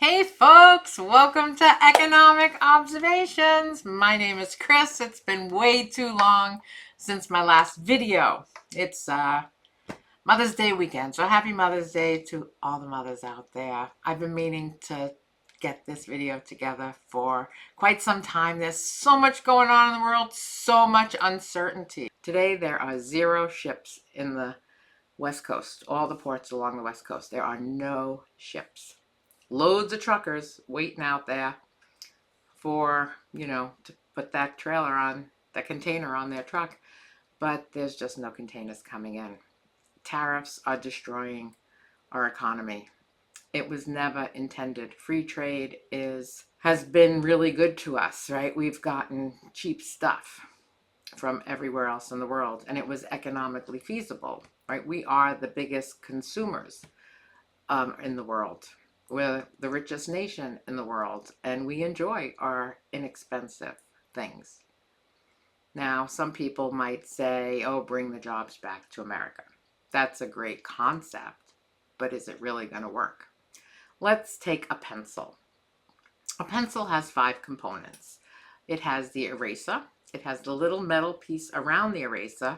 Hey folks, welcome to Economic Observations. My name is Chris. It's been way too long since my last video. It's Mother's Day weekend, so happy Mother's Day to all the mothers out there. I've been meaning to get this video together for quite some time. There's so much going on in the world, so much uncertainty. Today there are 0 ships in the West Coast, all the ports along the West Coast. There are no ships. Loads of truckers waiting out there for, to put that trailer on, that container on their truck. But there's just no containers coming in. Tariffs are destroying our economy. It was never intended. Free trade has been really good to us, right? We've gotten cheap stuff from everywhere else in the world, and it was economically feasible, right? We are the biggest consumers in the world. We're the richest nation in the world, and we enjoy our inexpensive things. Now, some people might say, oh, bring the jobs back to America. That's a great concept, but is it really going to work? Let's take a pencil. A pencil has 5 components. It has the eraser. It has the little metal piece around the eraser.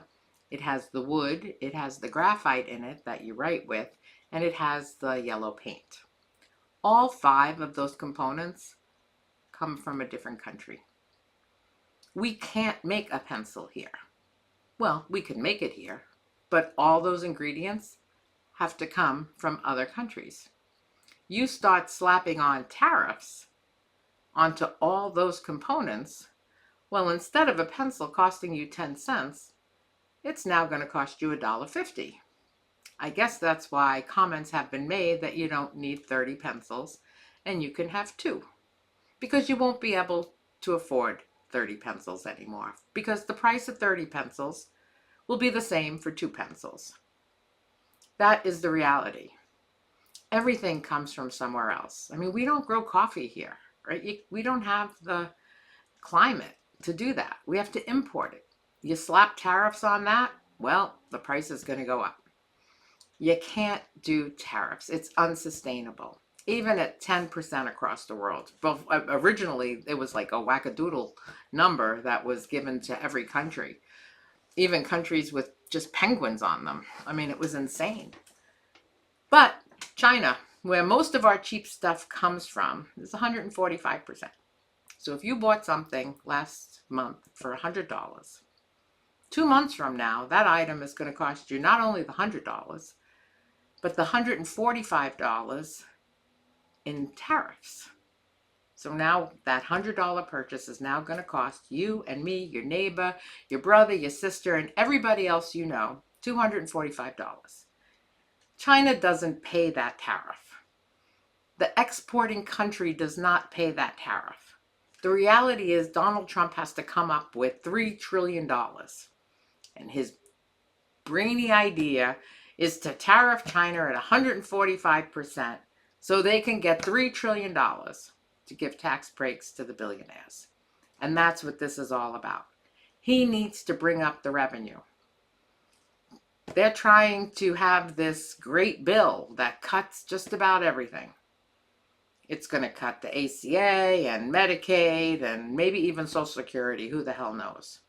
It has the wood. It has the graphite in it that you write with, and it has the yellow paint. All 5 of those components come from a different country. We can't make a pencil here. Well, we can make it here, but all those ingredients have to come from other countries. You start slapping on tariffs onto all those components, well, instead of a pencil costing you 10 cents, it's now going to cost you $1.50. I guess that's why comments have been made that you don't need 30 pencils and you can have 2, because you won't be able to afford 30 pencils anymore, because the price of 30 pencils will be the same for 2 pencils. That is the reality. Everything comes from somewhere else. I mean, we don't grow coffee here, right? We don't have the climate to do that. We have to import it. You slap tariffs on that, well, the price is going to go up. You can't do tariffs. It's unsustainable, even at 10% across the world. Well, originally, it was like a wackadoodle number that was given to every country, even countries with just penguins on them. I mean, it was insane. But China, where most of our cheap stuff comes from, is 145%. So if you bought something last month for $100, 2 months from now, that item is going to cost you not only the $100, but the $145 in tariffs. So now that $100 purchase is now going to cost you and me, your neighbor, your brother, your sister, and everybody else you know, $245. China doesn't pay that tariff. The exporting country does not pay that tariff. The reality is Donald Trump has to come up with $3 trillion. And his brainy idea is to tariff China at 145% so they can get $3 trillion to give tax breaks to the billionaires. And that's what this is all about. He needs to bring up the revenue. They're trying to have this great bill that cuts just about everything. It's going to cut the ACA and Medicaid and maybe even Social Security. Who the hell knows?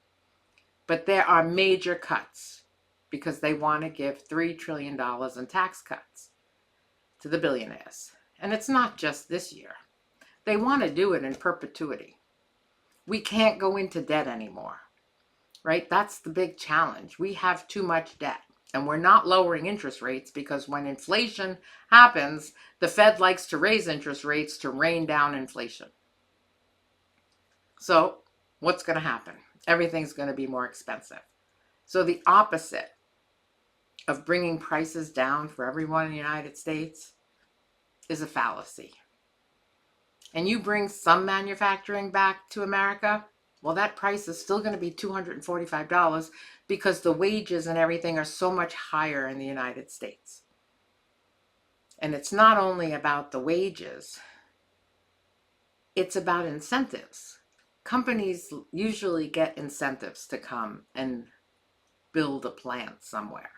But there are major cuts because they want to give $3 trillion in tax cuts to the billionaires. And it's not just this year. They want to do it in perpetuity. We can't go into debt anymore, right? That's the big challenge. We have too much debt, and we're not lowering interest rates because when inflation happens, the Fed likes to raise interest rates to rein down inflation. So what's going to happen? Everything's going to be more expensive. So the opposite of bringing prices down for everyone in the United States is a fallacy. And you bring some manufacturing back to America, well, that price is still going to be $245 because the wages and everything are so much higher in the United States. And it's not only about the wages, it's about incentives. Companies usually get incentives to come and build a plant somewhere,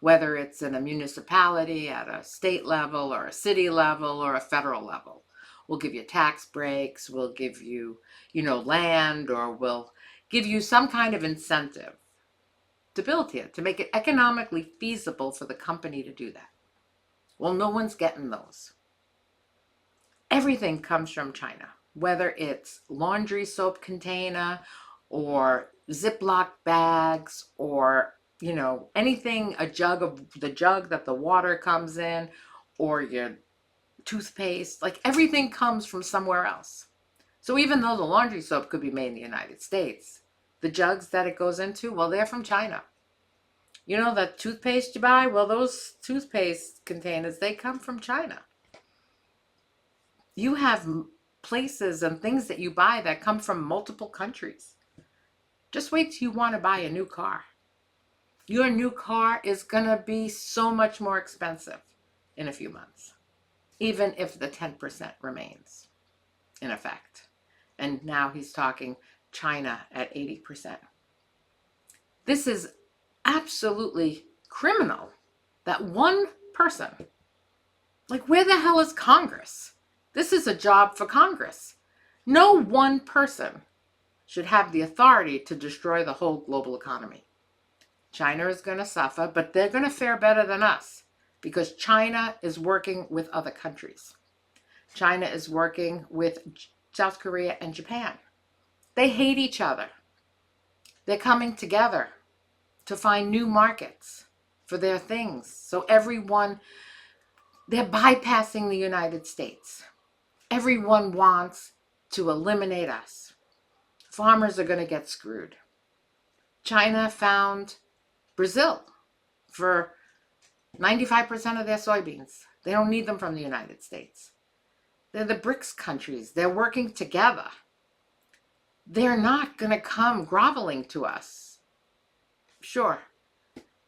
whether it's in a municipality, at a state level, or a city level, or a federal level. we'll give you tax breaks, we'll give you, land, or we'll give you some kind of incentive to build here, to make it economically feasible for the company to do that. Well, no one's getting those. Everything comes from China, whether it's laundry soap container or Ziploc bags or, anything, the jug that the water comes in, or your toothpaste, like everything comes from somewhere else. So even though the laundry soap could be made in the United States, the jugs that it goes into, well, they're from China. The toothpaste you buy, well, those toothpaste containers, they come from China. You have places and things that you buy that come from multiple countries. Just wait till you want to buy a new car. Your new car is going to be so much more expensive in a few months, even if the 10% remains in effect. And now he's talking China at 80%. This is absolutely criminal that one person, like, where the hell is Congress? This is a job for Congress. No one person should have the authority to destroy the whole global economy. China is going to suffer, but they're going to fare better than us because China is working with other countries. China is working with South Korea and Japan. They hate each other. They're coming together to find new markets for their things. So they're bypassing the United States. Everyone wants to eliminate us. Farmers are going to get screwed. China found Brazil for 95% of their soybeans. They don't need them from the United States. They're the BRICS countries. They're working together. They're not going to come groveling to us. Sure,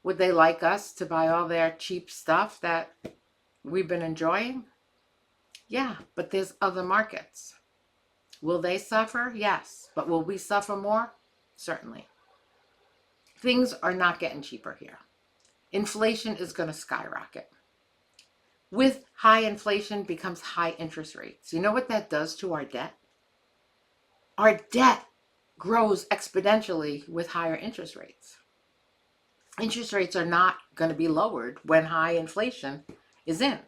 would they like us to buy all their cheap stuff that we've been enjoying? Yeah, but there's other markets. Will they suffer? Yes. But will we suffer more? Certainly. Things are not getting cheaper here. Inflation is going to skyrocket. With high inflation becomes high interest rates. You know what that does to our debt? Our debt grows exponentially with higher interest rates. Interest rates are not going to be lowered when high inflation is in.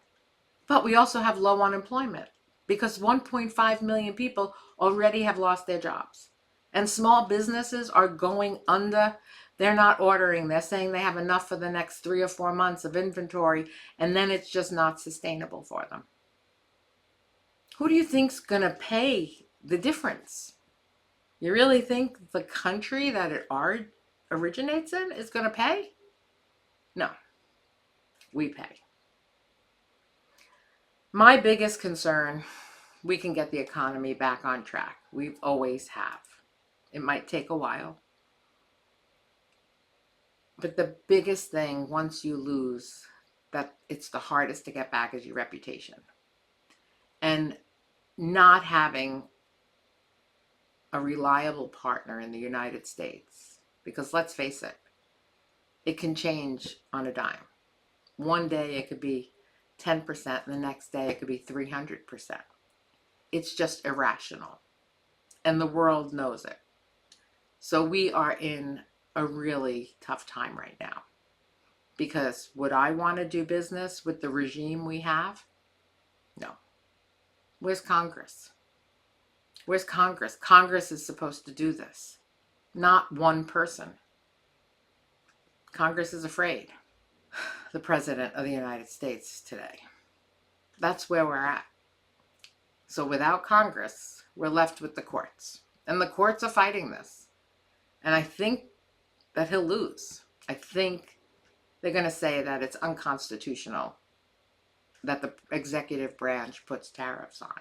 But we also have low unemployment because 1.5 million people already have lost their jobs. And small businesses are going under. They're not ordering. They're saying they have enough for the next 3 or 4 months of inventory, and then it's just not sustainable for them. Who do you think's going to pay the difference? You really think the country that it originates in is going to pay? No, we pay. My biggest concern, we can get the economy back on track. We always have. It might take a while. But the biggest thing, once you lose, that it's the hardest to get back, is your reputation. And not having a reliable partner in the United States. Because let's face it, it can change on a dime. One day it could be 10%, and the next day it could be 300%. It's just irrational. And the world knows it. So we are in a really tough time right now. Because would I want to do business with the regime we have? No. Where's Congress? Where's Congress? Congress is supposed to do this, not one person. Congress is afraid. The President of the United States today. That's where we're at. So without Congress, we're left with the courts. And the courts are fighting this. And I think that he'll lose. I think they're going to say that it's unconstitutional that the executive branch puts tariffs on.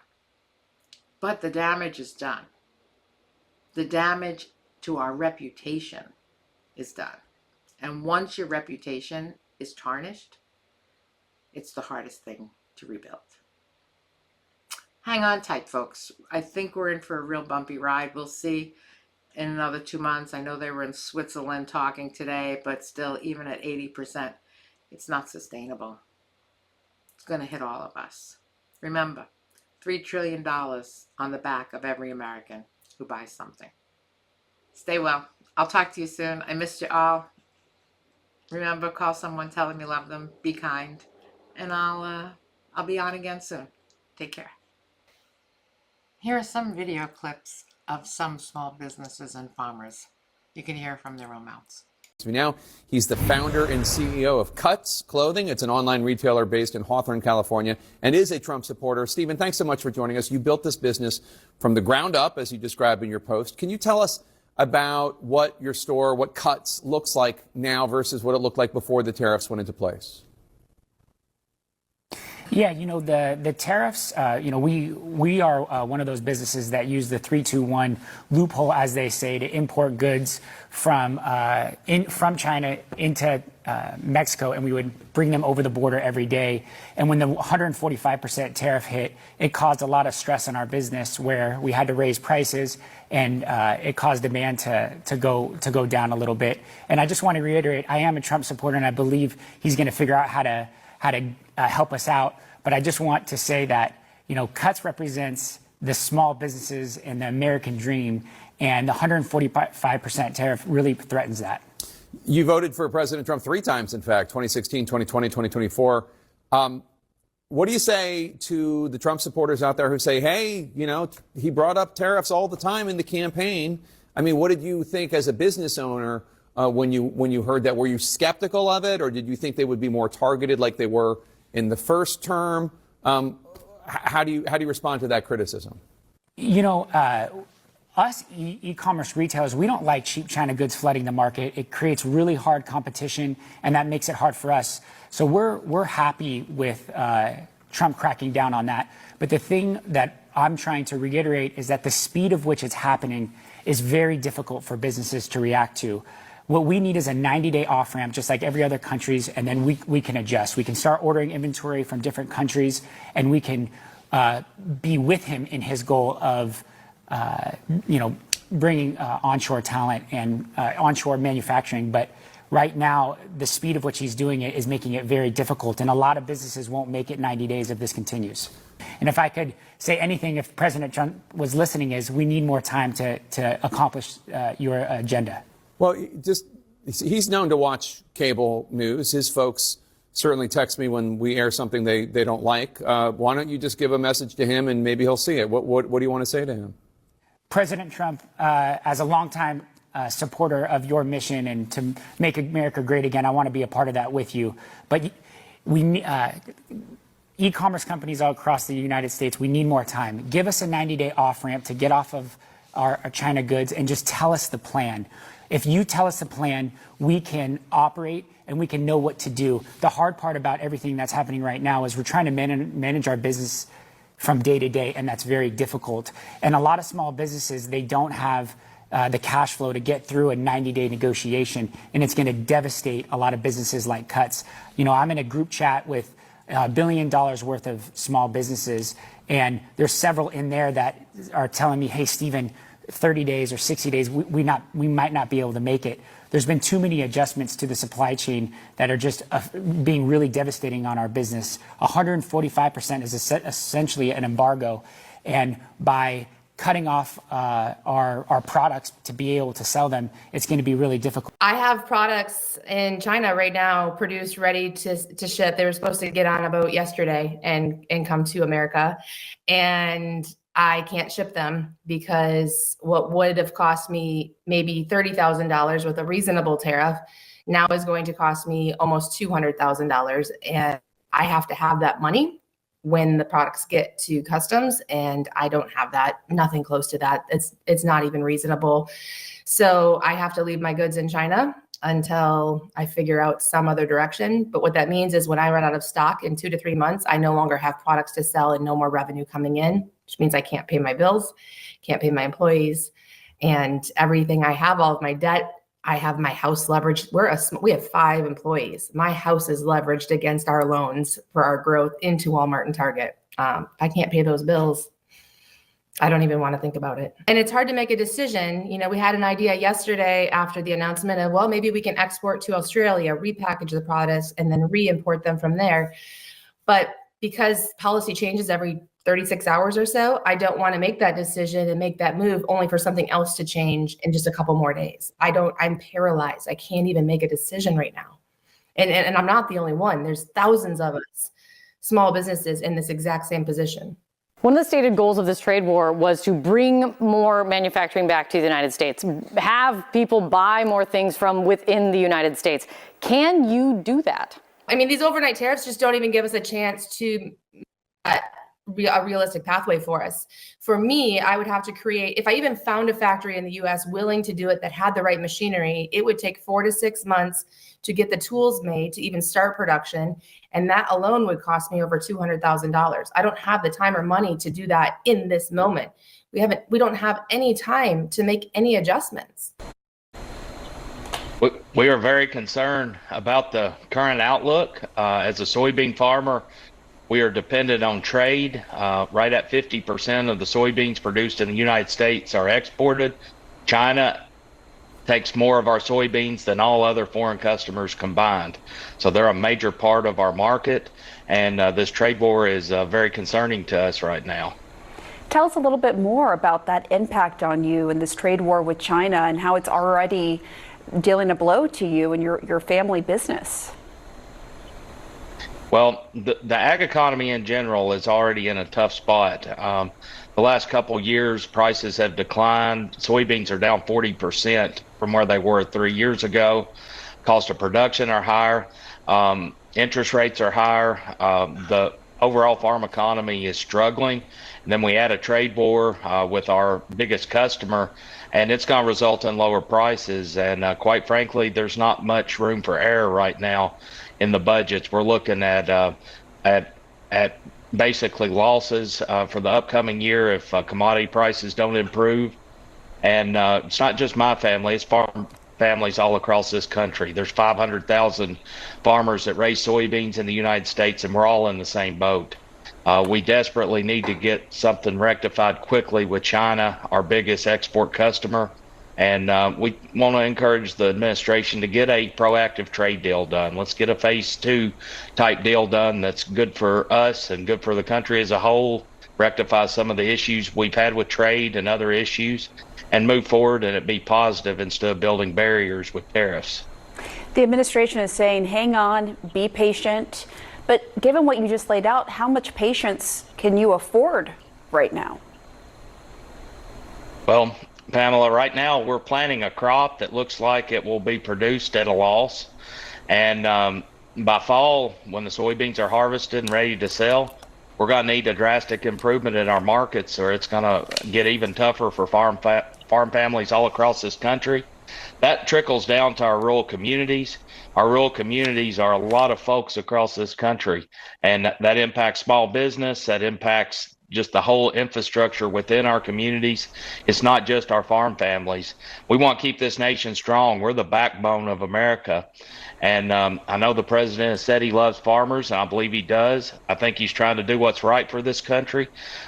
But the damage is done. The damage to our reputation is done. And once your reputation is tarnished, it's the hardest thing to rebuild. Hang on tight, folks. I think we're in for a real bumpy ride. We'll see in another 2 months. I know they were in Switzerland talking today, but still, even at 80%, it's not sustainable. It's going to hit all of us. Remember, $3 trillion on the back of every American who buys something. Stay well. I'll talk to you soon. I missed you all. Remember, call someone, tell them you love them, be kind, and I'll be on again soon. Take care. Here are some video clips of some small businesses and farmers. You can hear from their own mouths. Now, he's the founder and CEO of Cuts Clothing. It's an online retailer based in Hawthorne, California, and is a Trump supporter. Stephen, thanks so much for joining us. You built this business from the ground up, as you described in your post. Can you tell us about what your store, what Cuts looks like now versus what it looked like before the tariffs went into place? Yeah, the tariffs, we are one of those businesses that use the 3-2-1 loophole, as they say, to import goods from China into Mexico, and we would bring them over the border every day. And when the 145% tariff hit, it caused a lot of stress on our business, where we had to raise prices, and it caused demand to go down a little bit. And I just want to reiterate, I am a Trump supporter, and I believe he's going to figure out how to help us out. But I just want to say that, Cuts represents the small businesses and the American dream, and the 145% tariff really threatens that. You voted for President Trump 3 times, in fact, 2016, 2020, 2024. What do you say to the Trump supporters out there who say, hey, he brought up tariffs all the time in the campaign? I mean, what did you think as a business owner when you heard that? Were you skeptical of it, or did you think they would be more targeted like they were in the first term? How do you respond to that criticism? Us e-commerce retailers, we don't like cheap China goods flooding the market. It creates really hard competition, and that makes it hard for us. So we're happy with Trump cracking down on that. But the thing that I'm trying to reiterate is that the speed of which it's happening is very difficult for businesses to react to. What we need is a 90-day off-ramp, just like every other country's, and then we can adjust. We can start ordering inventory from different countries, and we can be with him in his goal of, bringing onshore talent and onshore manufacturing. But right now, the speed of which he's doing it is making it very difficult, and a lot of businesses won't make it 90 days if this continues. And if I could say anything, if President Trump was listening, is we need more time to accomplish your agenda. Well, he's known to watch cable news. His folks certainly text me when we air something they don't like. Why don't you just give a message to him and maybe he'll see it? What do you want to say to him? President Trump, as a longtime supporter of your mission and to make America great again, I want to be a part of that with you. But e-commerce companies all across the United States, we need more time. Give us a 90-day off-ramp to get off of our China goods and just tell us the plan. If you tell us the plan, we can operate and we can know what to do. The hard part about everything that's happening right now is we're trying to manage our business from day to day, and that's very difficult. And a lot of small businesses, they don't have the cash flow to get through a 90-day negotiation, and it's going to devastate a lot of businesses like Cuts. I'm in a group chat with $1 billion worth of small businesses, and there's several in there that are telling me, hey, Stephen, 30 days or 60 days, we might not be able to make it. There's been too many adjustments to the supply chain that are just being really devastating on our business. 145% is essentially an embargo. And by cutting off our products to be able to sell them, it's going to be really difficult. I have products in China right now produced, ready to ship. They were supposed to get on a boat yesterday and come to America. And I can't ship them because what would have cost me maybe $30,000 with a reasonable tariff now is going to cost me almost $200,000. And I have to have that money when the products get to customs, and I don't have that, nothing close to that. It's not even reasonable. So I have to leave my goods in China until I figure out some other direction. But what that means is when I run out of stock in 2 to 3 months, I no longer have products to sell and no more revenue coming in, which means I can't pay my bills, can't pay my employees, and everything I have, all of my debt. I have my house leveraged. We have 5 employees. My house is leveraged against our loans for our growth into Walmart and Target. I can't pay those bills. I don't even want to think about it. And it's hard to make a decision. We had an idea yesterday after the announcement of, well, maybe we can export to Australia, repackage the products, and then re-import them from there. But because policy changes every 36 hours or so, I don't want to make that decision and make that move only for something else to change in just a couple more days. I'm paralyzed. I can't even make a decision right now. And I'm not the only one. There's thousands of us, small businesses in this exact same position. One of the stated goals of this trade war was to bring more manufacturing back to the United States, have people buy more things from within the United States. Can you do that? I mean, these overnight tariffs just don't even give us a chance to a realistic pathway for us. For me, I would have to create, if I even found a factory in the US willing to do it that had the right machinery, it would take 4 to 6 months to get the tools made to even start production. And that alone would cost me over $200,000. I don't have the time or money to do that in this moment. We don't have any time to make any adjustments. We are very concerned about the current outlook. As a soybean farmer, we are dependent on trade. Right at 50% of the soybeans produced in the United States are exported. China takes more of our soybeans than all other foreign customers combined. So they're a major part of our market, and this trade war is very concerning to us right now. Tell us a little bit more about that impact on you and this trade war with China and how it's already dealing a blow to you and your family business. Well, the ag economy in general is already in a tough spot. The last couple years, prices have declined. Soybeans are down 40% from where they were 3 years ago. Cost of production are higher. Interest rates are higher. The overall farm economy is struggling. And then we add a trade war with our biggest customer, and it's going to result in lower prices. And quite frankly, there's not much room for error right now in the budgets. We're looking at basically losses for the upcoming year if commodity prices don't improve. And it's not just my family, it's farm families all across this country. There's 500,000 farmers that raise soybeans in the United States, and we're all in the same boat. We desperately need to get something rectified quickly with China, our biggest export customer. And we want to encourage the administration to get a proactive trade deal done. Let's get a phase 2 type deal done that's good for us and good for the country as a whole, rectify some of the issues we've had with trade and other issues, and move forward and it be positive instead of building barriers with tariffs. The administration is saying, hang on, be patient. But given what you just laid out, how much patience can you afford right now? Well, Pamela, right now we're planting a crop that looks like it will be produced at a loss. And by fall, when the soybeans are harvested and ready to sell, we're going to need a drastic improvement in our markets, or it's going to get even tougher for farm families all across this country. That trickles down to our rural communities. Our rural communities are a lot of folks across this country, and that impacts small business, that impacts just the whole infrastructure within our communities. It's not just our farm families. We want to keep this nation strong. We're the backbone of America. And I know the president has said he loves farmers, and I believe he does. I think he's trying to do what's right for this country.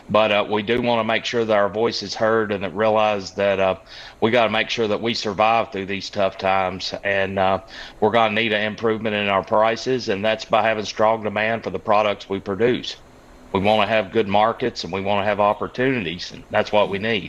But we do want to make sure that our voice is heard and that realize that we got to make sure that we survive through these tough times. And we're going to need an improvement in our prices, and that's by having strong demand for the products we produce. We want to have good markets and we want to have opportunities, and that's what we need.